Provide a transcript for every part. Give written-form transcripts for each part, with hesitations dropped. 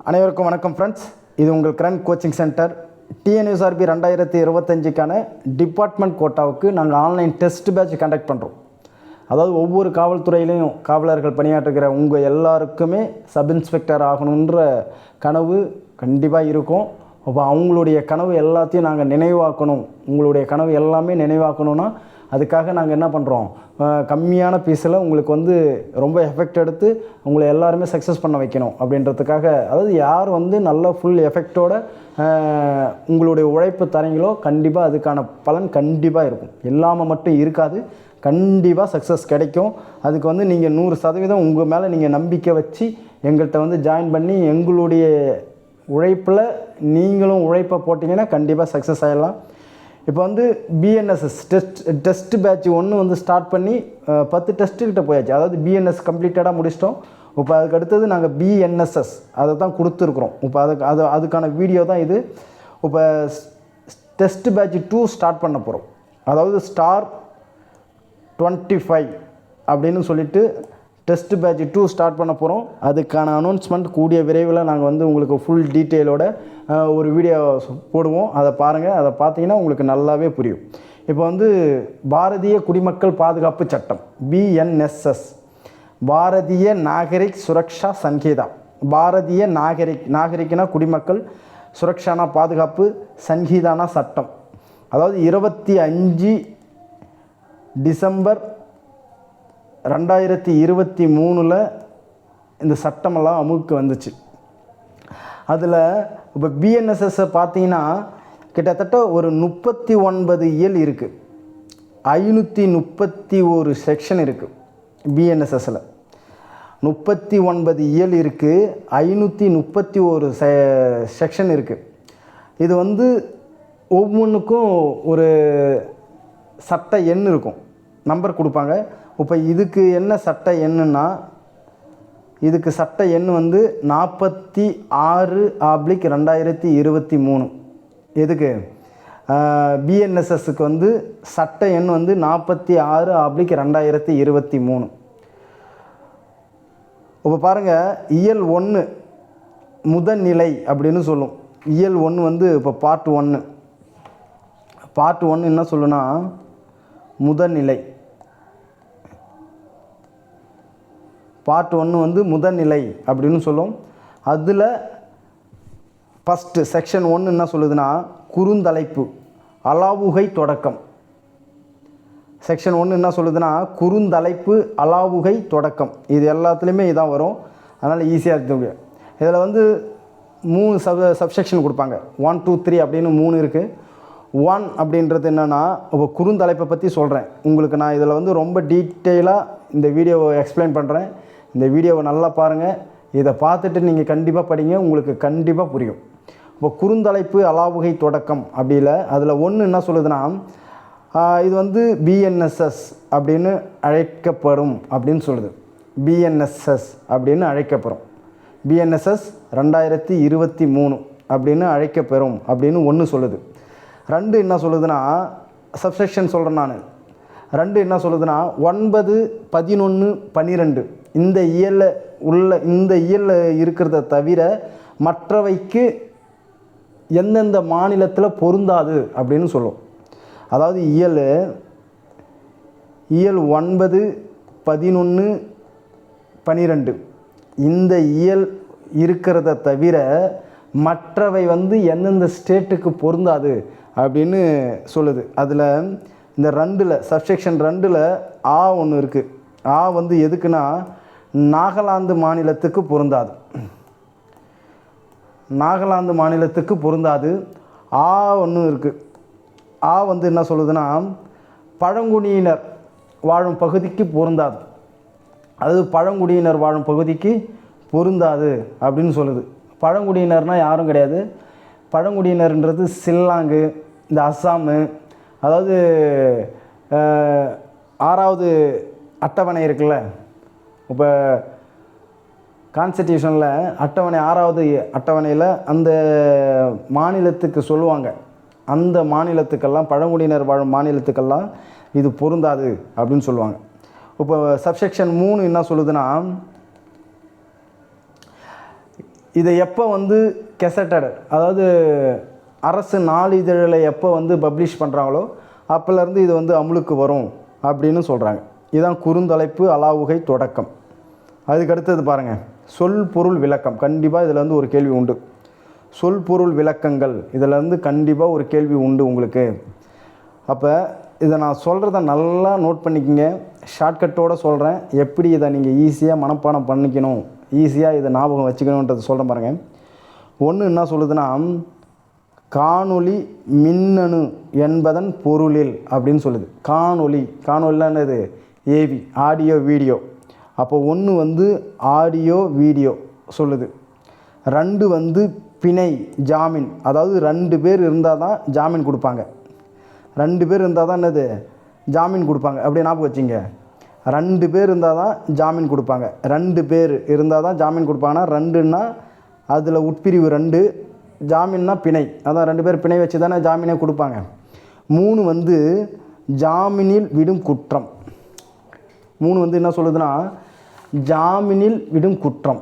அனைவருக்கும் வணக்கம் ஃப்ரெண்ட்ஸ். இது உங்கள் கிரண் கோச்சிங் சென்டர். டிஎன்யூஎஸ்ஆர்பி 2025க்கான டிபார்ட்மெண்ட் கோட்டாவுக்கு நாங்கள் ஆன்லைன் டெஸ்ட் பேட்ச் கண்டக்ட் பண்ணுறோம். அதாவது ஒவ்வொரு காவல்துறையிலையும் காவலர்கள் பணியாற்றுகிற உங்கள் எல்லாருக்குமே சப் இன்ஸ்பெக்டர் ஆகணுன்ற கனவு கண்டிப்பாக இருக்கும். அப்போ அவங்களுடைய கனவு எல்லாத்தையும் நாங்கள் நினைவாக்கணும். உங்களுடைய கனவு எல்லாமே நினைவாக்கணும்னா அதுக்காக நாங்கள் என்ன பண்ணுறோம், கம்மியான பீஸில் உங்களுக்கு ரொம்ப எஃபெக்ட் எடுத்து உங்களை எல்லாருமே சக்ஸஸ் பண்ண வைக்கணும் அப்படின்றதுக்காக. அதாவது யார் நல்ல ஃபுல் எஃபெக்டோட உங்களுடைய உழைப்பு தரீங்களோ கண்டிப்பாக அதுக்கான பலன் கண்டிப்பாக இருக்கும். இல்லாமல் மட்டும் இருக்காது, கண்டிப்பாக சக்ஸஸ் கிடைக்கும். அதுக்கு நீங்கள் 100% உங்கள் மேலே நீங்கள் நம்பிக்கை வச்சு எங்கள்கிட்ட ஜாயின் பண்ணி எங்களுடைய உழைப்பில் நீங்களும் உழைப்பை போட்டிங்கன்னா கண்டிப்பாக சக்ஸஸ் ஆகிடலாம். இப்போ பிஎன்எஸ்எஸ் டெஸ்ட் பேட்ச் 1 ஸ்டார்ட் பண்ணி 10 டெஸ்ட்டுக்கிட்ட போயாச்சு. அதாவது பிஎன்எஸ் கம்ப்ளீட்டடாக முடிச்சிட்டோம். இப்போ அதுக்கு அடுத்தது நாங்கள் பிஎன்எஸ்எஸ் அதை தான் கொடுத்துருக்குறோம். இப்போ அதுக்கான வீடியோ தான் இது. இப்போ டெஸ்ட் பேட்ச் 2 ஸ்டார்ட் பண்ண போகிறோம். அதாவது ஸ்டார் 25 அப்படின்னு சொல்லிட்டு டெஸ்ட் பேட்ச் 2 ஸ்டார்ட் பண்ண போகிறோம். அதுக்கான அனௌன்ஸ்மெண்ட் கூடிய விரைவில் நாங்கள் உங்களுக்கு ஃபுல் டீட்டெயிலோட ஒரு வீடியோ போடுவோம். அதை பாருங்கள். அதை பார்த்தீங்கன்னா உங்களுக்கு நல்லாவே புரியும். இப்போ பாரதிய குடிமக்கள் பாதுகாப்பு சட்டம் பிஎன்எஸ்எஸ், பாரதிய நாகரிக் சுரக்ஷா சங்கீதா. பாரதிய நாகரிக்னா குடிமக்கள், சுரக்ஷானா பாதுகாப்பு, சங்கீதானா சட்டம். அதாவது 25 டிசம்பர் 2023 இந்த சட்டமெல்லாம் அமுலுக்கு வந்துச்சு. அதில் இப்போ பிஎன்எஸ்எஸ்ஸை பார்த்தீங்கன்னா கிட்டத்தட்ட ஒரு 39 இயல் இருக்குது, 531 செக்ஷன் இருக்குது. பிஎன்எஸ்எஸ்ஸில் 39 இயல் இருக்குது, 531 செக்ஷன் இருக்குது. இது ஒவ்வொன்றுக்கும் ஒரு சட்ட எண் இருக்கும், நம்பர் கொடுப்பாங்க. இப்போ இதுக்கு என்ன சட்ட எண்ணுன்னா, இதுக்கு சட்ட எண் 46/2023. எதுக்கு? பிஎன்எஸ்எஸ்க்கு சட்ட எண் 46/2023. இப்போ பாருங்கள், இயல் 1 முதல்நிலை அப்படின்னு சொல்லும். இயல் 1 இப்போ பார்ட் 1 என்ன சொல்லுன்னா முதல்நிலை. பார்ட் 1 முதல்நிலை அப்படின்னு சொல்லும். அதில் ஃபஸ்ட்டு செக்ஷன் 1 என்ன சொல்லுதுன்னா குறுந்தலைப்பு, அலாவுகை தொடக்கம். செக்ஷன் 1 என்ன சொல்லுதுன்னா குறுந்தலைப்பு, அலாவுகை தொடக்கம். இது எல்லாத்துலேயுமே இதான் வரும், அதனால் ஈஸியாக இருக்குது. இதில் 3 சப்செக்ஷன் கொடுப்பாங்க. 1, 2, 3 அப்படின்னு 3 இருக்குது. 1 அப்படின்றது என்னென்னா, இப்போ குறுந்தலைப்பை பற்றி சொல்கிறேன் உங்களுக்கு. நான் இதில் ரொம்ப டீட்டெயிலாக இந்த வீடியோவை எக்ஸ்பிளைன் பண்ணுறேன். இந்த வீடியோவை நல்லா பாருங்கள். இதை பார்த்துட்டு நீங்கள் கண்டிப்பாக படிங்க, உங்களுக்கு கண்டிப்பாக புரியும். இப்போ குறுந்தலைப்பு, அலாவுகை தொடக்கம் அப்படி இல்லை. அதில் 1 என்ன சொல்லுதுன்னா, இது பிஎன்எஸ்எஸ் அப்படின்னு அழைக்கப்படும் அப்படின்னு சொல்லுது. பிஎன்எஸ்எஸ் அப்படின்னு அழைக்கப்படும். பிஎன்எஸ்எஸ் 2023 அப்படின்னு அழைக்கப்பெறும் அப்படின்னு 1 சொல்லுது. 2 என்ன சொல்லுதுன்னா, சப்செக்ஷன் சொல்கிறேன் நான். 2 என்ன சொல்லுதுன்னா 9, 11, 12 இந்த இயலில் இருக்கிறத தவிர மற்றவைக்கு எந்தெந்த மாநிலத்தில் பொருந்தாது அப்படின்னு சொல்லும். அதாவது இயல் 9, 11, 12 இந்த இயல் இருக்கிறத தவிர மற்றவை எந்தெந்த ஸ்டேட்டுக்கு பொருந்தாது அப்படின்னு சொல்லுது. அதில் இந்த 2ல் சப்செக்ஷன் 2ல் ஆ 1 இருக்குது. ஆ எதுக்குன்னா நாகாலாந்து மாநிலத்துக்கு பொருந்தாது. நாகாலாந்து மாநிலத்துக்கு பொருந்தாது. ஆ 1 இருக்குது. ஆ என்ன சொல்லுதுன்னா பழங்குடியினர் வாழும் பகுதிக்கு பொருந்தாது. அது பழங்குடியினர் வாழும் பகுதிக்கு பொருந்தாது அப்படின்னு சொல்லுது. பழங்குடியினர்னால் யாரும் கிடையாது. பழங்குடியினர்ன்றது சில்லாங்கு, இந்த அஸ்ஸாமு. அதாவது 6வது அட்டவணை இருக்குல்ல, இப்போ கான்ஸ்டிடியூஷனில் அட்டவணை 6வது அட்டவணையில் அந்த மாநிலத்துக்கு சொல்லுவாங்க. அந்த மாநிலத்துக்கெல்லாம், பழங்குடியினர் வாழும் மாநிலத்துக்கெல்லாம் இது பொருந்தாது அப்படின்னு சொல்லுவாங்க. இப்போ சப்செக்ஷன் 3 என்ன சொல்லுதுன்னா, இதை எப்போ வந்து கெசட்டட், அதாவது அரசு நாளிதழில் எப்போ வந்து பப்ளிஷ் பண்ணுறாங்களோ அப்போலேருந்து இது வந்து அமுலுக்கு வரும் அப்படின்னு சொல்கிறாங்க. இதுதான் குறுந்தலைப்பு அலாவுகை தொடக்கம். அதுக்கடுத்தது பாருங்கள், சொல் பொருள் விளக்கம். கண்டிப்பாக இதில் வந்து ஒரு கேள்வி உண்டு. சொல் பொருள் விளக்கங்கள் இதிலேருந்து கண்டிப்பாக ஒரு கேள்வி உண்டு உங்களுக்கு. அப்போ இதை நான் சொல்கிறத நல்லா நோட் பண்ணிக்கோங்க. ஷார்ட்கட்டோடு சொல்கிறேன், எப்படி இதை நீங்கள் ஈஸியாக மனப்பாடம் பண்ணிக்கணும், ஈஸியாக இதை ஞாபகம் வச்சுக்கணுன்றது சொல்கிறேன் பாருங்கள். ஒன்று என்ன சொல்லுதுன்னா, காணொளி மின்னணு என்பதன் பொருளில் அப்படின்னு சொல்லுது. காணொலிலாம் என்னது? AV, audio video. அப்போ ஒன்று வந்து ஆடியோ வீடியோ சொல்லுது. 2 வந்து பிணை ஜாமீன், அதாவது 2 பேர் இருந்தால் தான் ஜாமீன் கொடுப்பாங்க. 2 பேர் இருந்தால் தான் என்னது? ஜாமீன் கொடுப்பாங்க. அப்படி ஞாபகம் வச்சிங்க, 2 பேர் இருந்தால் தான் ஜாமீன் கொடுப்பாங்க. 2 பேர் இருந்தால் தான் ஜாமீன் கொடுப்பாங்கன்னா 2ன்னா அதில் உட்பிரிவு 2, ஜாமீன்னா பிணை, அதான் 2 பேர் பிணை வச்சு தானே ஜாமீனே கொடுப்பாங்க. 3 வந்து ஜாமீனில் விடும் குற்றம். 3 வந்து என்ன சொல்லுதுன்னா, ஜாமீனில் விடும் குற்றம்.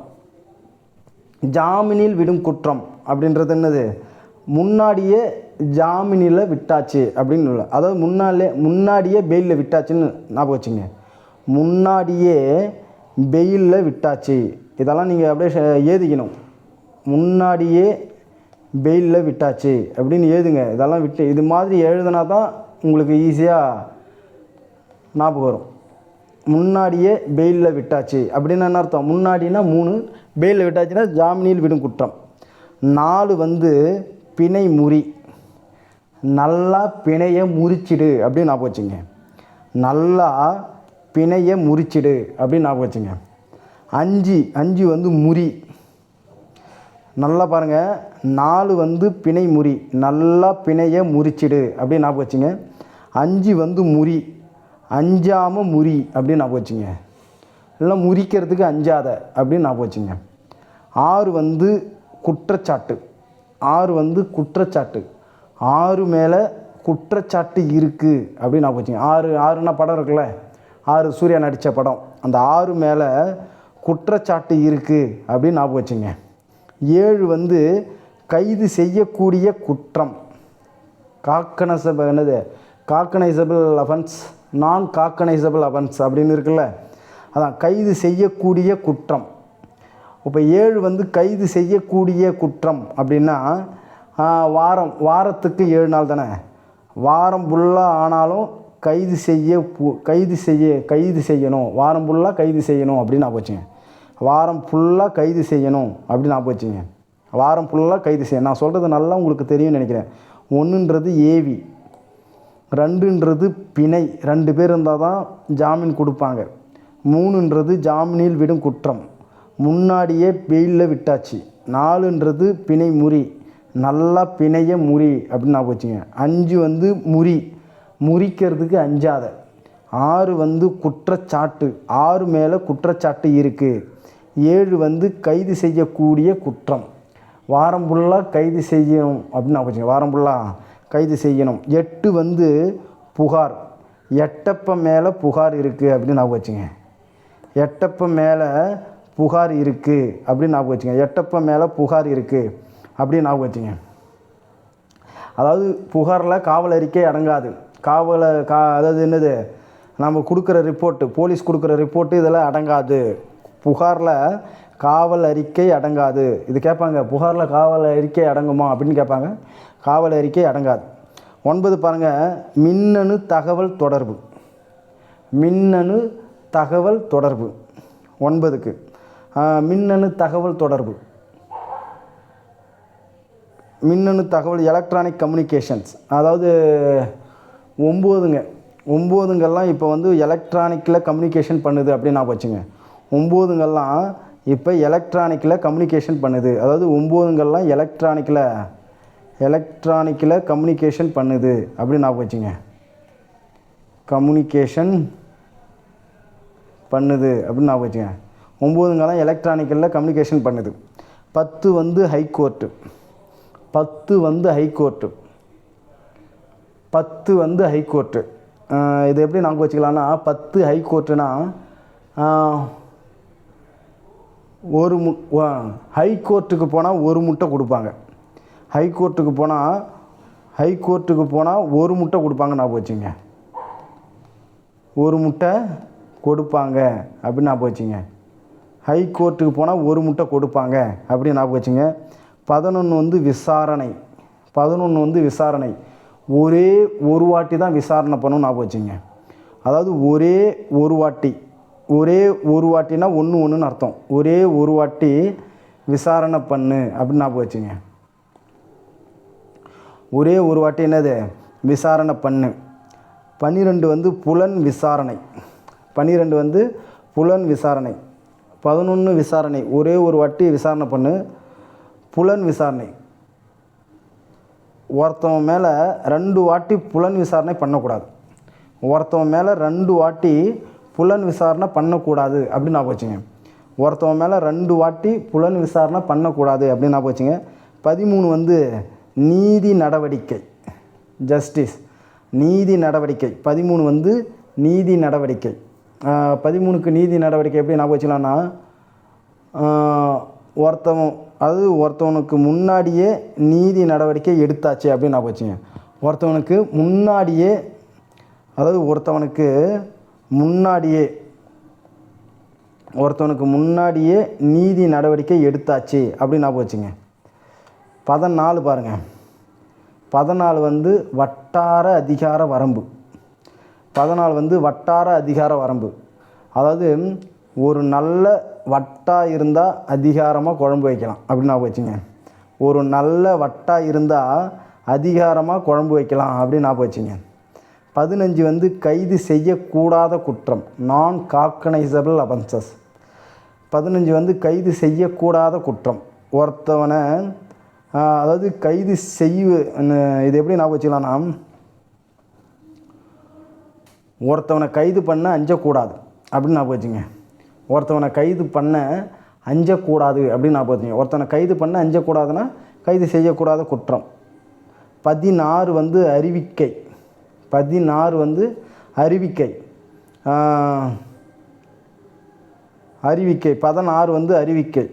ஜாமீனில் விடும் குற்றம் அப்படின்றது என்னது? முன்னாடியே ஜாமீனில் விட்டாச்சு அப்படின்னு இல்லை, அதாவது முன்னாடியே பெயிலில் விட்டாச்சுன்னு ஞாபகம் வச்சுங்க. முன்னாடியே பெயிலில் விட்டாச்சு, இதெல்லாம் நீங்கள் அப்படியே ஏதிக்கணும். முன்னாடியே பெயிலில் விட்டாச்சு அப்படின்னு ஏதுங்க. இதெல்லாம் விட்டு இது மாதிரி எழுதுனா தான் உங்களுக்கு ஈஸியாக ஞாபகம் வரும். முன்னாடியே பெயிலில் விட்டாச்சு அப்படின்னு என்ன அர்த்தம்? முன்னாடினா 3, பெயிலில் விட்டாச்சுன்னா ஜாமீனில் விடும் குற்றம். 4 வந்து பிணை முறி, நல்லா பிணையை முறிச்சிடு அப்படின்னு ஞாபகம் வச்சுங்க. நல்லா பிணையை முறிச்சிடு அப்படின்னு ஞாபகம் வச்சுங்க. 5 வந்து முறி, நல்லா பாருங்கள். 4 வந்து பிணை முறி, நல்லா பிணையை முறிச்சிடு அப்படின்னு ஞாபகம் வச்சுங்க. 5 வந்து முறி, அஞ்சாமல் முறி அப்படின்னு ஞாபகம் வச்சுங்க. இல்லை முறிக்கிறதுக்கு அஞ்சாத அப்படின்னு ஞாபகம் வச்சுங்க. 6 வந்து குற்றச்சாட்டு. 6 வந்து குற்றச்சாட்டு, 6 மேலே குற்றச்சாட்டு இருக்குது அப்படின்னு ஞாபகம் வச்சுங்க. 6னா படம் இருக்குல்ல, 6 சூர்யா நடித்த படம், அந்த 6 மேலே குற்றச்சாட்டு இருக்குது அப்படின்னு ஞாபகம் வச்சுங்க. 7 வந்து கைது செய்யக்கூடிய குற்றம். என்னது? காக்கனைசபிள் அஃபென்ஸ், நான் காக்கனைசபிள் அஃபென்ஸ் அப்படின்னு இருக்குல்ல, அதான் கைது செய்யக்கூடிய குற்றம். இப்போ 7 வந்து கைது செய்யக்கூடிய குற்றம் அப்படின்னா வாரத்துக்கு 7 நாள் தானே, வாரம் ஃபுல்லாக ஆனாலும் கைது செய்யணும், வாரம் ஃபுல்லாக கைது செய்யணும் அப்படின்னு நான் வச்சுங்க. வாரம் ஃபுல்லாக கைது செய்யணும் அப்படின்னு நான் வச்சுங்க. வாரம் ஃபுல்லாக கைது செய்யணும். நான் சொல்கிறது நல்லா உங்களுக்கு தெரியும்னு நினைக்கிறேன். 1ன்றது ஏவி, 2ன்றது பிணை, 2 பேர் இருந்தால் தான் ஜாமீன் கொடுப்பாங்க. 3ன்றது ஜாமீனில் விடும் குற்றம், முன்னாடியே பெயிலில் விட்டாச்சு. 4ன்றது பிணை முறி, நல்லா பிணைய முறி அப்படின்னு நான் வச்சுங்க. 5 வந்து முறிக்கிறதுக்கு அஞ்சாத. 6 வந்து குற்றச்சாட்டு, 6 மேலே குற்றச்சாட்டு இருக்குது. 7 வந்து கைது செய்யக்கூடிய குற்றம், வாரம் ஃபுல்லாக கைது செய்யணும் அப்படின்னு நான் வச்சுங்க. வாரம் ஃபுல்லாக கைது செய்யணும். 8 வந்து புகார், எட்டப்ப மேலே புகார் இருக்குது அப்படின்னு நான் வச்சுங்க. எட்டப்ப மேலே புகார் இருக்குது அப்படின்னு நான் வச்சுங்க. எட்டப்ப மேலே புகார் இருக்குது அப்படின்னு நான் வச்சுங்க. அதாவது புகாரில் காவல் அறிக்கை அடங்காது. அதாவது என்னது, நம்ம கொடுக்குற ரிப்போர்ட்டு, போலீஸ் கொடுக்குற ரிப்போர்ட்டு இதெல்லாம் அடங்காது. புகாரில் காவல் அறிக்கை அடங்காது. இது கேட்பாங்க, புகாரில் காவல் அறிக்கை அடங்குமா அப்படின்னு கேட்பாங்க. காவல் அறிக்கை அடங்காது. 9 பாருங்கள், மின்னணு தகவல் தொடர்பு. மின்னணு தகவல் தொடர்பு 9க்கு மின்னணு தகவல் தொடர்பு, மின்னணு தகவல் எலக்ட்ரானிக் கம்யூனிகேஷன்ஸ். அதாவது 9ங்கெல்லாம் இப்போ வந்து எலக்ட்ரானிக்கில் கம்யூனிகேஷன் பண்ணுது அப்படின்னு நான் வச்சுங்க. 9ங்கெல்லாம் இப்போ எலக்ட்ரானிக்கில் கம்யூனிகேஷன் பண்ணுது. அதாவது 9ங்கெல்லாம் எலக்ட்ரானிக்கில் கம்யூனிகேஷன் பண்ணுது அப்படின்னு நான் வச்சுங்க. கம்யூனிகேஷன் பண்ணுது அப்படின்னு நான் வச்சுங்க. 9ங்கெல்லாம் எலக்ட்ரானிக்கில் கம்யூனிகேஷன் பண்ணுது. 10 வந்து ஹைகோர்ட்டு. 10 வந்து ஹைகோர்ட்டு. 10 வந்து ஹைகோர்ட்டு. இது எப்படி நாங்கள் வச்சுக்கலாம்னா, 10 ஹைகோர்ட்டுனா ஒரு ஹை கோர்ட்டுக்கு போனால் ஒரு முட்டை கொடுப்பாங்க. ஹை கோர்ட்டுக்கு போனால் ஒரு முட்டை கொடுப்பாங்க ஞாபகம் வச்சுங்க. ஒரு முட்டை கொடுப்பாங்க அப்படின்னு ஞாபகம் வச்சுங்க. ஹை கோர்ட்டுக்கு போனால் ஒரு முட்டை கொடுப்பாங்க அப்படின்னு ஞாபகம் வச்சுங்க. 11 வந்து விசாரணை. 11 வந்து விசாரணை. ஒரே ஒரு வாட்டி தான் விசாரணை பண்ணணும் ஞாபகம் வச்சுங்க. அதாவது ஒரே ஒரு வாட்டினா ஒன்றுன்னு அர்த்தம். ஒரே ஒரு வாட்டி விசாரணை பண்ணு அப்படின்னு ஞாபகம் வச்சுங்க. ஒரே ஒரு வாட்டி என்னது விசாரணை பண்ணு. 12 வந்து புலன் விசாரணை. 12 வந்து புலன் விசாரணை. 11 விசாரணை. ஒரே ஒரு வாட்டி விசாரணை பண்ணு. புலன் விசாரணை. ஒருத்தவன் மேலே 2 வாட்டி புலன் விசாரணை பண்ணக்கூடாது. ஒருத்தவன் மேலே 2 வாட்டி புலன் விசாரணை பண்ணக்கூடாது அப்படின்னு ஞாபகம் வச்சுங்க. ஒருத்தவன் மேலே 2 வாட்டி புலன் விசாரணை பண்ணக்கூடாது அப்படின்னு ஞாபகம் வச்சுங்க. 13 வந்து நீதி நடவடிக்கை. ஜஸ்டிஸ். நீதி நடவடிக்கை. 13 வந்து நீதி நடவடிக்கை. 13க்கு நீதி நடவடிக்கை எப்படி ஞாபகம் வச்சுக்கலாம்னா, ஒருத்தவனுக்கு முன்னாடியே நீதி நடவடிக்கை எடுத்தாச்சு அப்படின்னு ஞாபகம் வச்சுங்க. ஒருத்தவனுக்கு முன்னாடியே நீதி நடவடிக்கை எடுத்தாச்சு அப்படின்னு ஞாபகம் வச்சுங்க. 14 பாருங்கள். 14 வந்து வட்டார அதிகார வரம்பு. 14 வந்து வட்டார அதிகார வரம்பு. அதாவது ஒரு நல்ல வட்டா இருந்தால் அதிகாரமாக குழம்பு வைக்கலாம் அப்படின்னு ஞாபகம் வச்சுங்க. ஒரு நல்ல வட்டா இருந்தால் அதிகாரமாக குழம்பு வைக்கலாம் அப்படின்னு ஞாபகம் வச்சுங்க. 15 வந்து கைது செய்யக்கூடாத குற்றம். நான் காக்னைசபிள் அஃபென்சஸ். 15 வந்து கைது செய்யக்கூடாத குற்றம். ஒருத்தவனை அதாவது கைது இது எப்படி ஞாபகம் வச்சுக்கலாம்னா, ஒருத்தவனை கைது பண்ண அஞ்சக்கூடாது அப்படின்னு ஞாபகம் வச்சுங்க. ஒருத்தவனை கைது பண்ண அஞ்சக்கூடாது அப்படின்னு ஞாபகம் வச்சுங்க. ஒருத்தவனை கைது பண்ண அஞ்சக்கூடாதுன்னா கைது செய்யக்கூடாத குற்றம். 16 வந்து அறிவிக்கை. 16 வந்து அறிவிக்கை. 16 வந்து அறிவிக்கை.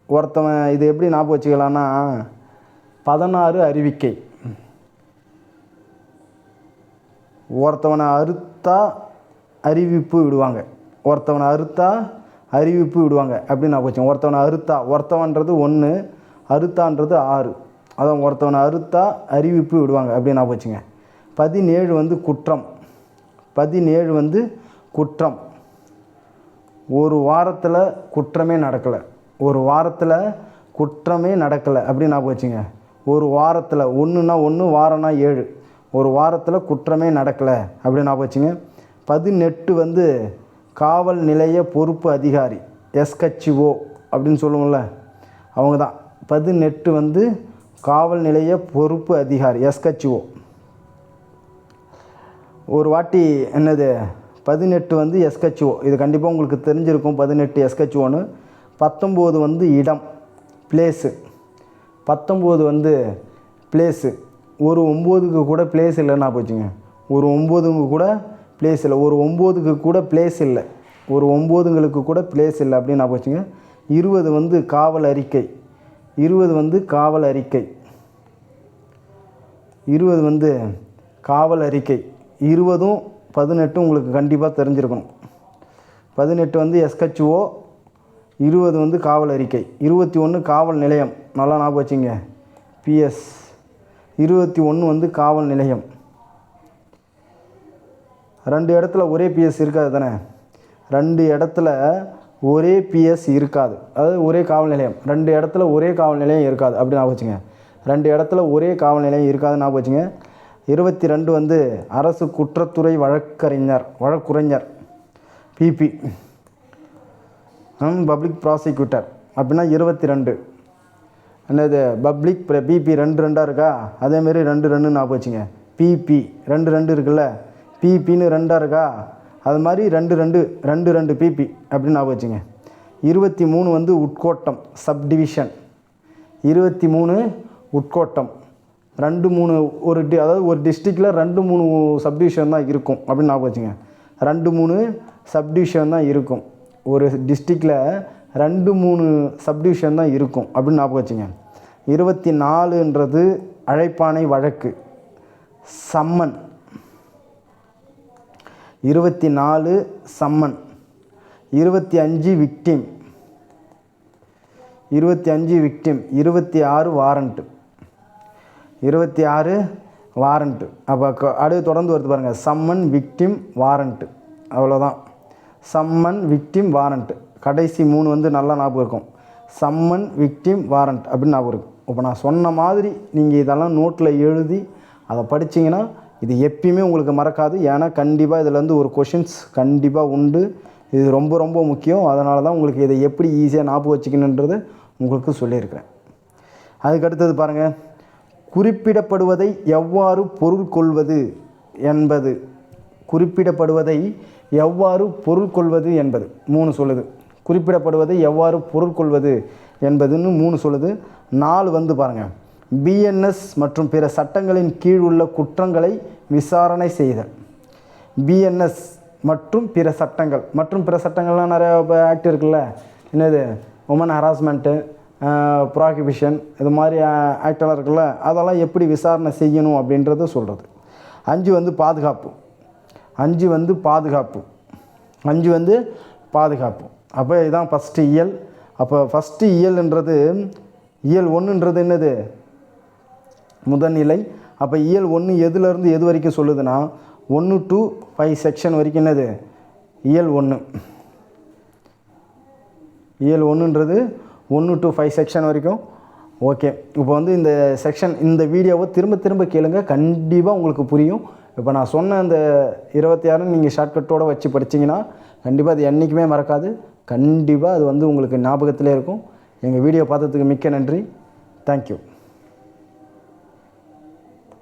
ஒருத்தவன் இது எப்படி ஞாபகம் வச்சுக்கலான்னா, 16 அறிவிக்கை. ஒருத்தவனை அறுத்தா அறிவிப்பு விடுவாங்க. அப்படின்னு ஞாபகம் வச்சுக்கோங்க. ஒருத்தவன்றது 1, அறுத்தான்றது 6. அதான் ஒருத்தவனை அறுத்தா அறிவிப்பு விடுவாங்க அப்படின்னு ஞாபகம் வச்சுங்க. 17 வந்து குற்றம். 17 வந்து குற்றம். ஒரு வாரத்தில் குற்றமே நடக்கலை. அப்படின்னு ஞாபகம் வச்சுங்க. ஒரு வாரத்தில் 1னா 1, வாரம்னா 7. ஒரு வாரத்தில் குற்றமே நடக்கலை அப்படின்னு ஞாபகம் வச்சுங்க. 18 வந்து காவல் நிலைய பொறுப்பு அதிகாரி. எஸ்ஹெச்ஓ அப்படின்னு சொல்லுவோம்ல, அவங்க தான். 18 வந்து காவல் நிலைய பொறுப்பு அதிகாரி, எஸ்ஹெச்ஓ. ஒரு வாட்டி என்னது 18 வந்து எஸ்ஹெச்ஓ. இது கண்டிப்பாக உங்களுக்கு தெரிஞ்சிருக்கும் 18 எஸ்ஹெச்ஓன்னு. 19 வந்து இடம், பிளேஸு. 19 வந்து பிளேஸு. ஒரு 9க்கு கூட பிளேஸ் இல்லைன்னா போச்சுங்க. ஒரு 9க்கு கூட பிளேஸ் இல்லை. ஒரு 9க்கு கூட பிளேஸ் இல்லை. ஒரு 9ங்களுக்கு கூட பிளேஸ் இல்லை அப்படின்னு நான் போச்சுங்க. 20 வந்து காவல் அறிக்கை. 20 வந்து காவல் அறிக்கை. 20 வந்து காவல் அறிக்கை. 20ம் 18 உங்களுக்கு கண்டிப்பாக தெரிஞ்சிருக்கணும். 18 வந்து எஸ்ஹெச்ஓ, 20 வந்து காவல் அறிக்கை. 21 காவல் நிலையம். நல்லா ஞாபகம் வச்சுங்க, பிஎஸ். 21 வந்து காவல் நிலையம். 2 இடத்துல ஒரே பிஎஸ் இருக்காது தானே. 2 இடத்துல ஒரே பிஎஸ் இருக்காது. அதாவது ஒரே காவல் நிலையம் 2 இடத்துல ஒரே காவல் நிலையம் இருக்காது அப்படி ஞாபகம் வச்சுங்க. 2 இடத்துல ஒரே காவல் நிலையம் இருக்காதுன்னு ஞாபகம் வச்சுங்க. 22 வந்து அரசு குற்றத்துறை வழக்குரைஞர் பிபி, பப்ளிக் ப்ராசிக்யூட்டர் அப்படின்னா 22. என்னது பப்ளிக் பிபி 2 இருக்கா, அதேமாரி 2 ஞாபகம் வச்சுங்க. பிபி 2 இருக்குல்ல, பிபின்னு 2 இருக்கா, அது மாதிரி 2 பிபி அப்படின்னு ஞாபகம் வச்சுங்க. 23 வந்து உட்கோட்டம், சப்டிவிஷன். 23 உட்கோட்டம். 2-3 அதாவது ஒரு டிஸ்ட்ரிக்டில் 2-3 சப்டிவிஷன் தான் இருக்கும் அப்படின்னு ஞாபகம் வச்சுங்க. 2-3 சப்டிவிஷன் தான் இருக்கும். ஒரு டிஸ்ட்ரிக்டில் 2-3 சப்டிவிஷன் தான் இருக்கும் அப்படின்னு ஞாபகம் வச்சுங்க. 24ன்றது அழைப்பானை வழக்கு, summon. 24 summon. 25 victim. 26 warrant. 26 warrant. அப்போ அடுத்து தொடர்ந்து வருது பாருங்கள், சம்மன், விக்டிம், வாரண்ட்டு. அவ்வளோதான். Summon, victim, warrant. கடைசி 3 வந்து நல்லா ஞாபகம் இருக்கும். சம்மன், விக்டிம், வாரண்ட் அப்படின்னு ஞாபகம் இருக்கும். இப்போ நான் சொன்ன மாதிரி நீங்கள் இதெல்லாம் நோட்டில் எழுதி அதை படிச்சிங்கன்னா இது எப்பயுமே உங்களுக்கு மறக்காது. ஏன்னா கண்டிப்பாக இதில் ஒரு கொஷின்ஸ் கண்டிப்பாக உண்டு. இது ரொம்ப ரொம்ப முக்கியம். அதனால தான் உங்களுக்கு இதை எப்படி ஈஸியாக ஞாபகம் வச்சுக்கணுன்றது உங்களுக்கு சொல்லியிருக்கிறேன். அதுக்கடுத்தது பாருங்கள், குறிப்பிடப்படுவதை எவ்வாறு பொருள் கொள்வது என்பது. குறிப்பிடப்படுவதை எவ்வாறு பொருள் கொள்வது என்பது 3 சொல்லுது. குறிப்பிடப்படுவதை எவ்வாறு பொருள் கொள்வது என்பதுன்னு 3 சொல்லுது. 4 வந்து பாருங்கள், பிஎன்எஸ் மற்றும் பிற சட்டங்களின் கீழ் உள்ள குற்றங்களை விசாரணை செய்தல். பிஎன்எஸ் மற்றும் பிற சட்டங்கள், மற்றும் பிற சட்டங்கள்லாம் நிறையா ஆக்ட் இருக்குல்ல, என்னது உமன் ஹராஸ்மெண்ட்டு, ப்ராஹிபிஷன், இது மாதிரி ஆக்டெல்லாம் இருக்குல்ல, அதெல்லாம் எப்படி விசாரணை செய்யணும் அப்படின்றத சொல்கிறது. 5 வந்து பாதுகாப்பு. 5 வந்து பாதுகாப்பு. 5 வந்து பாதுகாப்பு. அப்போ இதுதான் ஃபஸ்ட்டு இயல். அப்போ ஃபஸ்ட்டு இயல்ன்றது, இயல் 1ன்றது என்னது, முதல்நிலை. அப்போ இயல் 1 எதுலேருந்து எது வரைக்கும் சொல்லுதுன்னா 1 to 5 செக்ஷன் வரைக்கும் என்னது இயல் 1. இயல் 1ன்றது 1 to 5 செக்ஷன் வரைக்கும். ஓகே, இப்போ வந்து இந்த செக்ஷன், இந்த வீடியோவை திரும்ப திரும்ப கேளுங்க, கண்டிப்பாக உங்களுக்கு புரியும். இப்போ நான் சொன்ன அந்த 26 நீங்கள் ஷார்ட்கட்டோடு வச்சு படிச்சிங்கன்னா கண்டிப்பாக அது என்றைக்குமே மறக்காது. கண்டிப்பாக அது வந்து உங்களுக்கு ஞாபகத்திலே இருக்கும். எங்கள் வீடியோ பார்த்ததுக்கு மிக்க நன்றி. தேங்க்யூ.